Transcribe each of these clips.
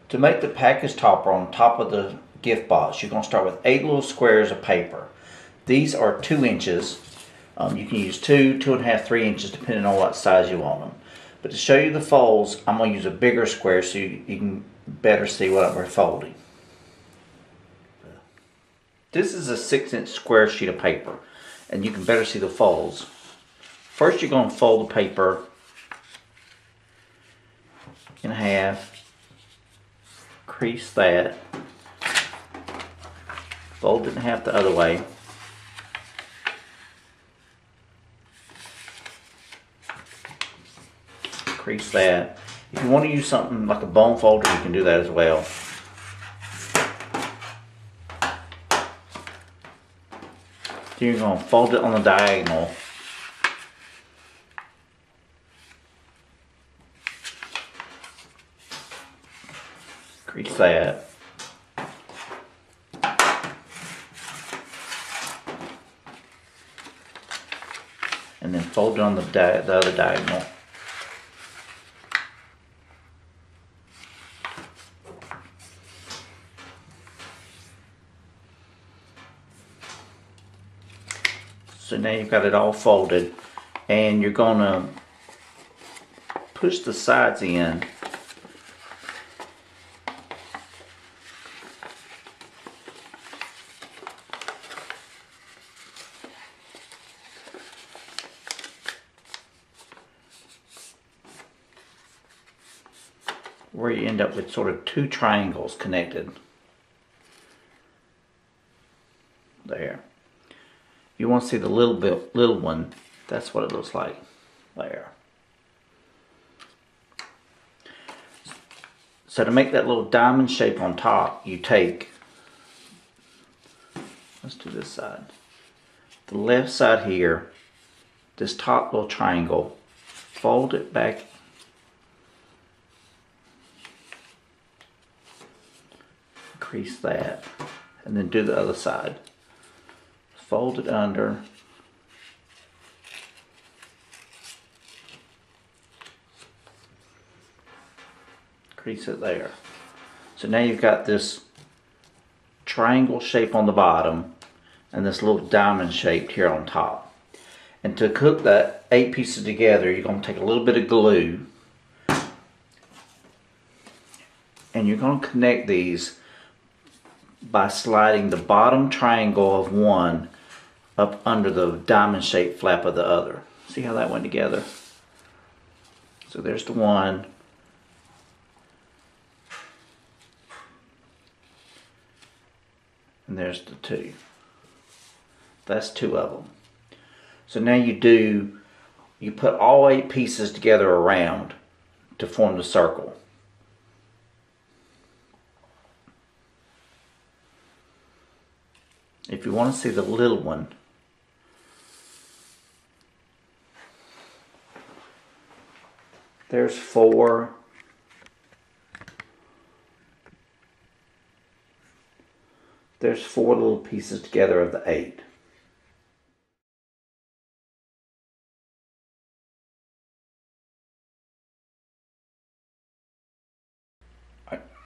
To make the package topper on top of the gift box, you're going to start with 8 little squares of paper. These are 2 inches. You can use 2, 2.5, 3 inches depending on what size you want them. But to show you the folds, I'm going to use a bigger square so you can better see what we're folding. This is a 6-inch square sheet of paper, and you can better see the folds. First, you're going to fold the paper in half, crease that, fold it in half the other way, crease that. If you want to use something like a bone folder, you can do that as well. Then you're going to fold it on the diagonal. Crease that. And then fold it on the other diagonal. So now you've got it all folded, and you're going to push the sides in where you end up with sort of 2 triangles connected. There. You want to see the little one, that's what it looks like there. So to make that little diamond shape on top, you take, let's do this side, the left side here, this top little triangle, fold it back, crease that, and then do the other side. Fold it under, crease it there. So now you've got this triangle shape on the bottom and this little diamond shape here on top. And to cook that 8 pieces together, you're going to take a little bit of glue and you're going to connect these by sliding the bottom triangle of one up under the diamond shaped flap of the other. See how that went together? So there's the one. And there's the 2. That's 2 of them. So now you put all 8 pieces together around to form the circle. If you want to see the little one, there's 4. There's 4 little pieces together of the 8.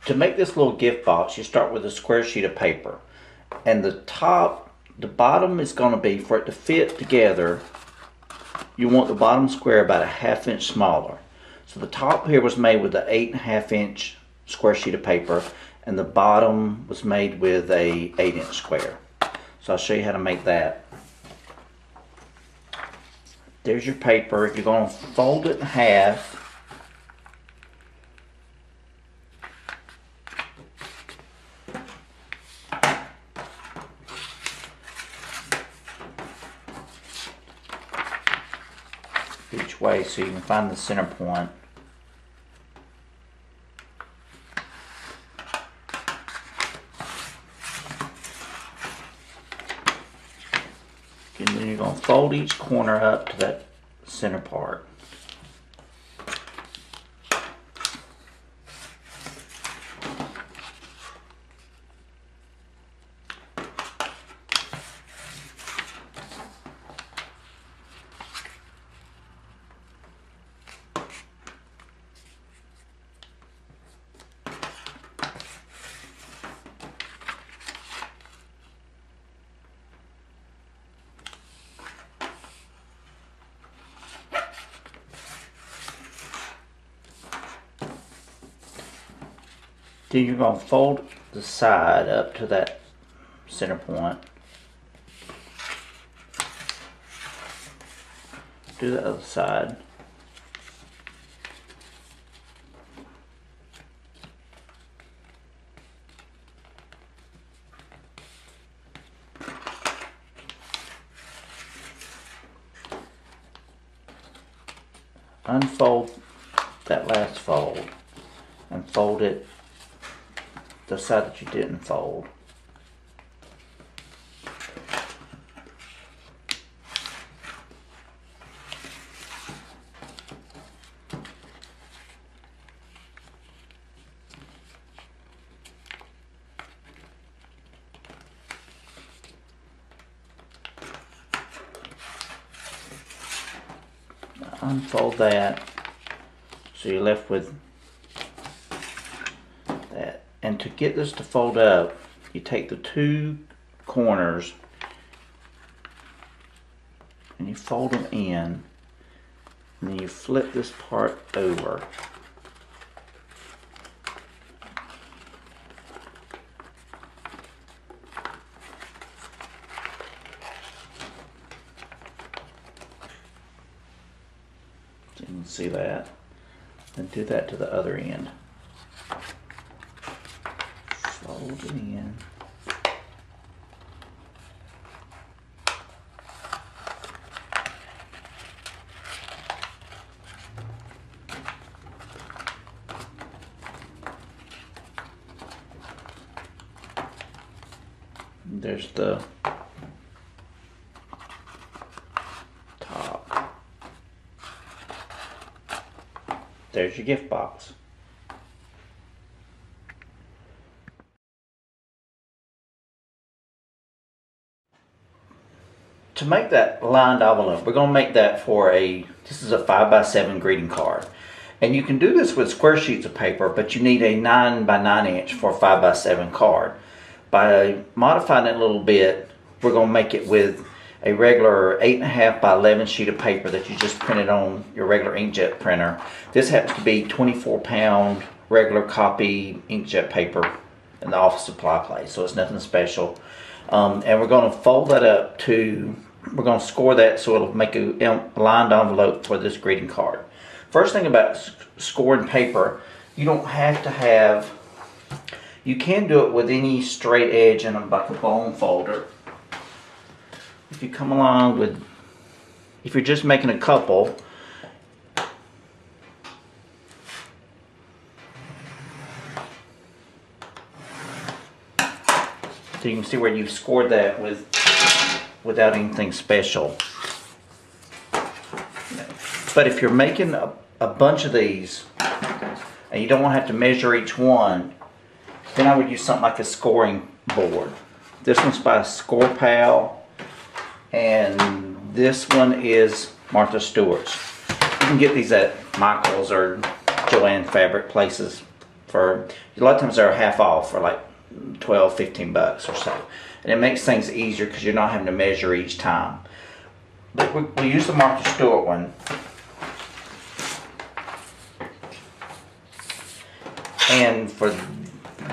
To make this little gift box, you start with a square sheet of paper. And the bottom is going to be, for it to fit together, you want the bottom square about a 1/2 inch smaller. So the top here was made with an 8.5 inch square sheet of paper, and the bottom was made with a 8-inch square. So I'll show you how to make that. There's your paper. You're going to fold it in half. Each way so you can find the center point. And then you're going to fold each corner up to that center part. Then you're going to fold the side up to that center point. Do the other side. Unfold that last fold and fold it the side that you didn't fold. Unfold that so you're left with that. And to get this to fold up, you take the two corners and you fold them in, and then you flip this part over. You can see that, and do that to the other end. Fold it in. There's the top. There's your gift box. To make that lined envelope, we're going to make that for this is a 5x7 greeting card. And you can do this with square sheets of paper, but you need a 9x9 inch for a 5x7 card. By modifying it a little bit, we're going to make it with a regular 8.5x11 sheet of paper that you just printed on your regular inkjet printer. This happens to be 24-pound regular copy inkjet paper in the office supply place, so it's nothing special. And we're going to fold that up to, we're going to score that so it'll make a lined envelope for this greeting card. First thing about scoring paper, you don't have to have, you can do it with any straight edge and like a bone folder. If you come along with, if you're just making a couple, so you can see where you've scored that without anything special. But if you're making a bunch of these and you don't want to have to measure each one, then I would use something like a scoring board. This one's by Score Pal, and this one is Martha Stewart's. You can get these at Michael's or Joann fabric places for, a lot of times they're half off for like 12, 15 bucks or so. And it makes things easier because you're not having to measure each time. But we use the Martha Stewart one. And for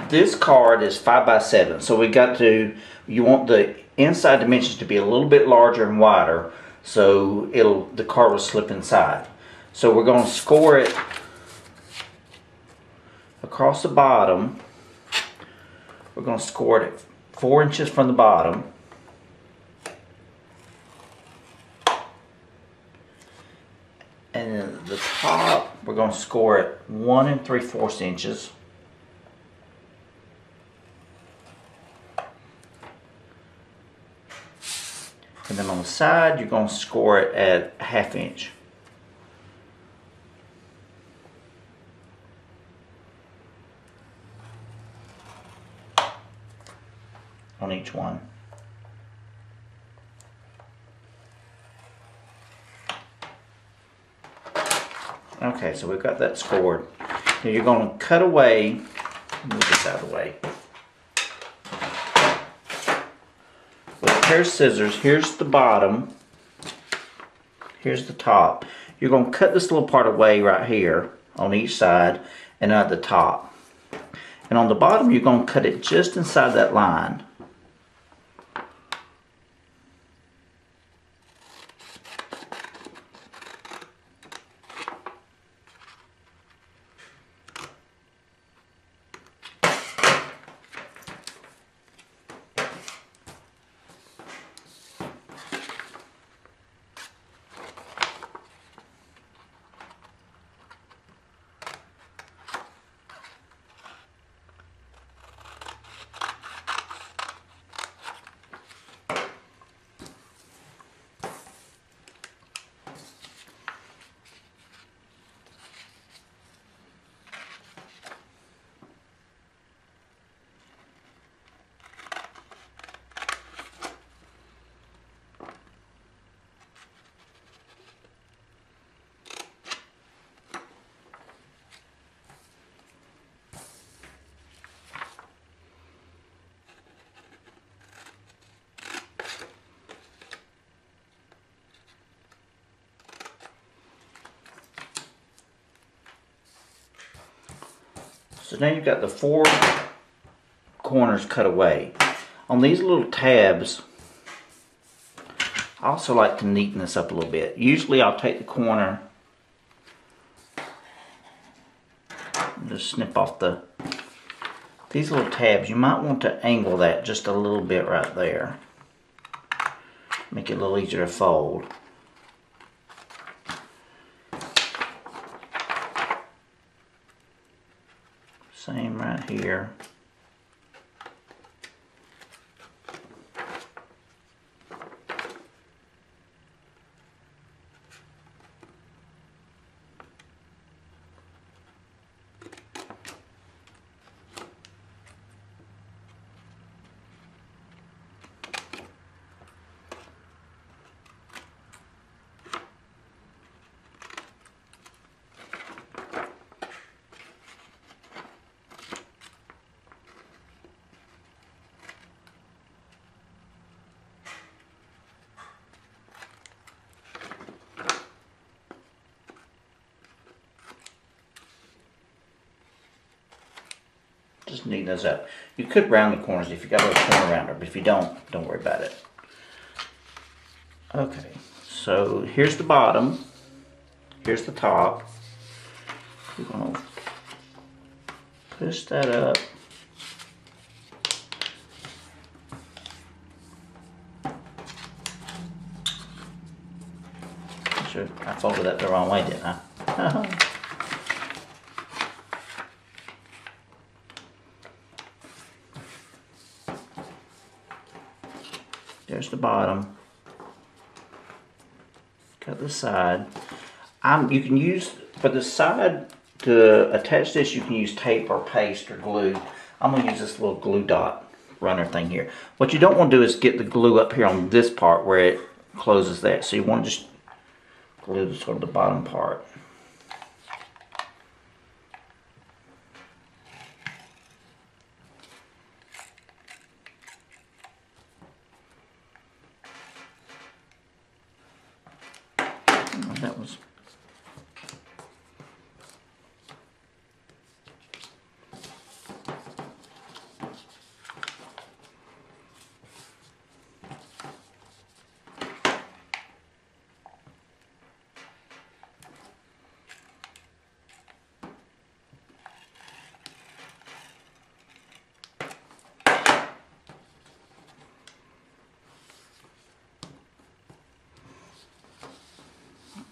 this card is 5x7. So we got to, you want the inside dimensions to be a little bit larger and wider, so the card will slip inside. So we're going to score it across the bottom. We're going to score it at 4 inches from the bottom. And then the top, we're going to score it 1 3/4 inches. And then on the side, you're going to score it at 1/2 inch. On each one. Okay, so we've got that scored. Now you're going to cut away, move this out of the way. With a pair of scissors, here's the bottom, here's the top. You're going to cut this little part away right here on each side and at the top. And on the bottom, you're going to cut it just inside that line. So now you've got the 4 corners cut away. On these little tabs, I also like to neaten this up a little bit. Usually I'll take the corner and just snip off these little tabs. You might want to angle that just a little bit right there. Make it a little easier to fold. Same right here. Just neaten those up. You could round the corners if you got a little corner rounder, but if you don't worry about it. Okay, so here's the bottom. Here's the top. We're going to push that up. Sure, I folded that the wrong way, didn't I? There's the bottom. Cut the side. You can use, for the side to attach this, you can use tape or paste or glue. I'm going to use this little glue dot runner thing here. What you don't want to do is get the glue up here on this part where it closes that. So you want to just glue sort of the bottom part. That was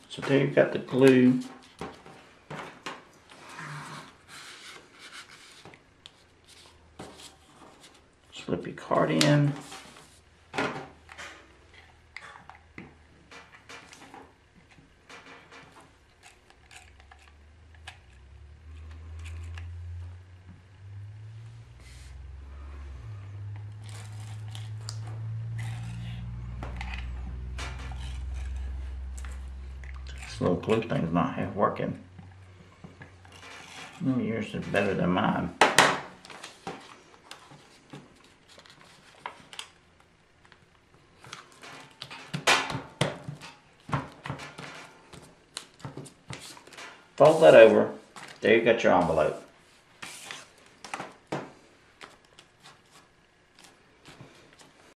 so there you've got the glue. Slip your card in. This little glue thing's not working. No, yours is better than mine. Fold that over. There you got your envelope.